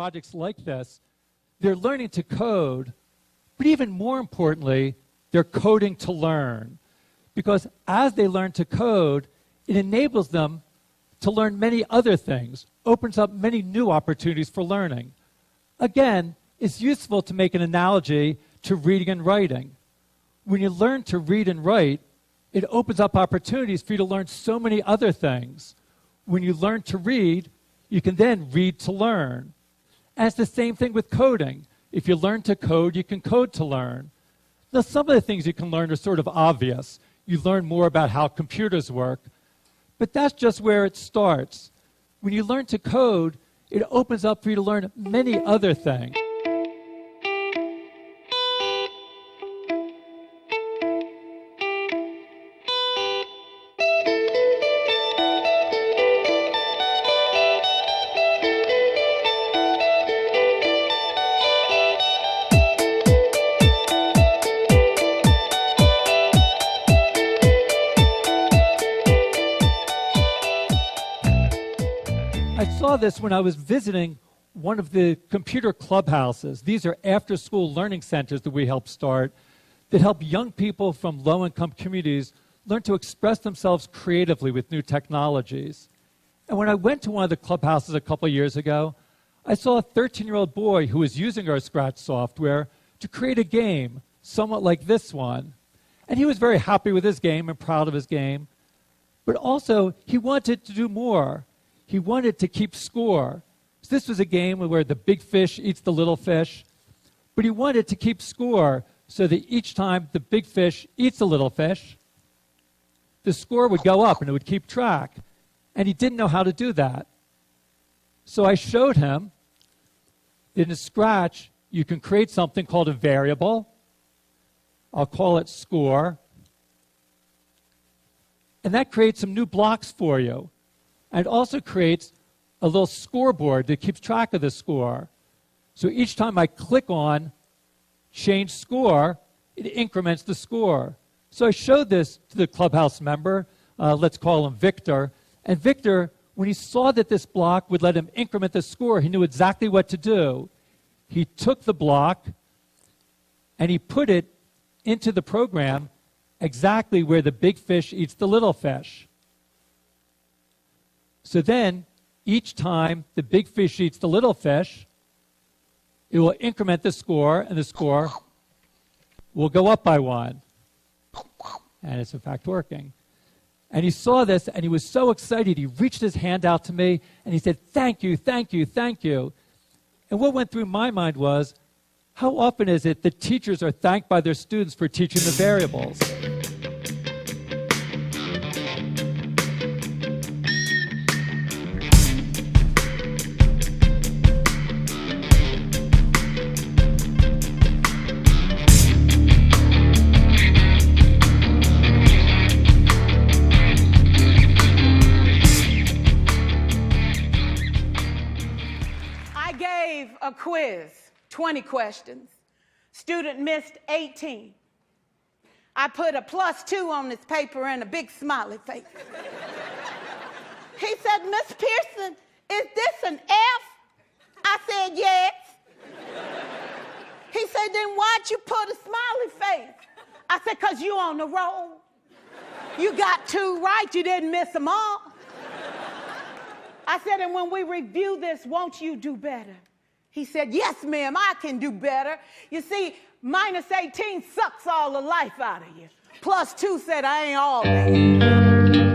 projects like this, they're learning to code, but even more importantly, they're coding to learn. Because as they learn to code, it enables them to learn many other things, opens up many new opportunities for learning. Again, it's useful to make an analogy to reading and writing. When you learn to read and write, it opens up opportunities for you to learn so many other things. When you learn to read, you can then read to learn. And it's the same thing with coding. If you learn to code, you can code to learn. Now, some of the things you can learn are sort of obvious. You learn more about how computers work, but that's just where it starts. When you learn to code, it opens up for you to learn many other things. I saw this when I was visiting one of the computer clubhouses. These are after-school learning centers that we help start that help young people from low-income communities learn to express themselves creatively with new technologies. And when I went to one of the clubhouses a couple of years ago, I saw a 13-year-old boy who was using our Scratch software to create a game, somewhat like this one. And he was very happy with his game and proud of his game. But also, he wanted to do more. He wanted to keep score. So this was a game where the big fish eats the little fish. But he wanted to keep score so that each time the big fish eats a little fish, the score would go up and it would keep track. And he didn't know how to do that. So I showed him that in Scratch, you can create something called a variable. I'll call it score. And that creates some new blocks for you. And it also creates a little scoreboard that keeps track of the score. So each time I click on change score, it increments the score. So I showed this to the clubhouse member, let's call him Victor. And Victor, when he saw that this block would let him increment the score, he knew exactly what to do. He took the block and he put it into the program exactly where the big fish eats the little fish. So then, each time the big fish eats the little fish, it will increment the score, and the score will go up by 1. And it's in fact working. And he saw this, and he was so excited, he reached his hand out to me, and he said, "Thank you, thank you, thank you." And what went through my mind was, how often is it that teachers are thanked by their students for teaching the variables? A quiz, 20 questions. Student missed 18. I put a +2 on this paper and a big smiley face. He said, "Miss Pearson, is this an F?" I said, "Yes." He said, "Then why'd you put a smiley face?" I said, "'Cause you on the roll. You got 2 right, you didn't miss them all." I said, "And when we review this, won't you do better?" He said, "Yes, ma'am, I can do better. You see, -18 sucks all the life out of you. +2 said, I ain't all that."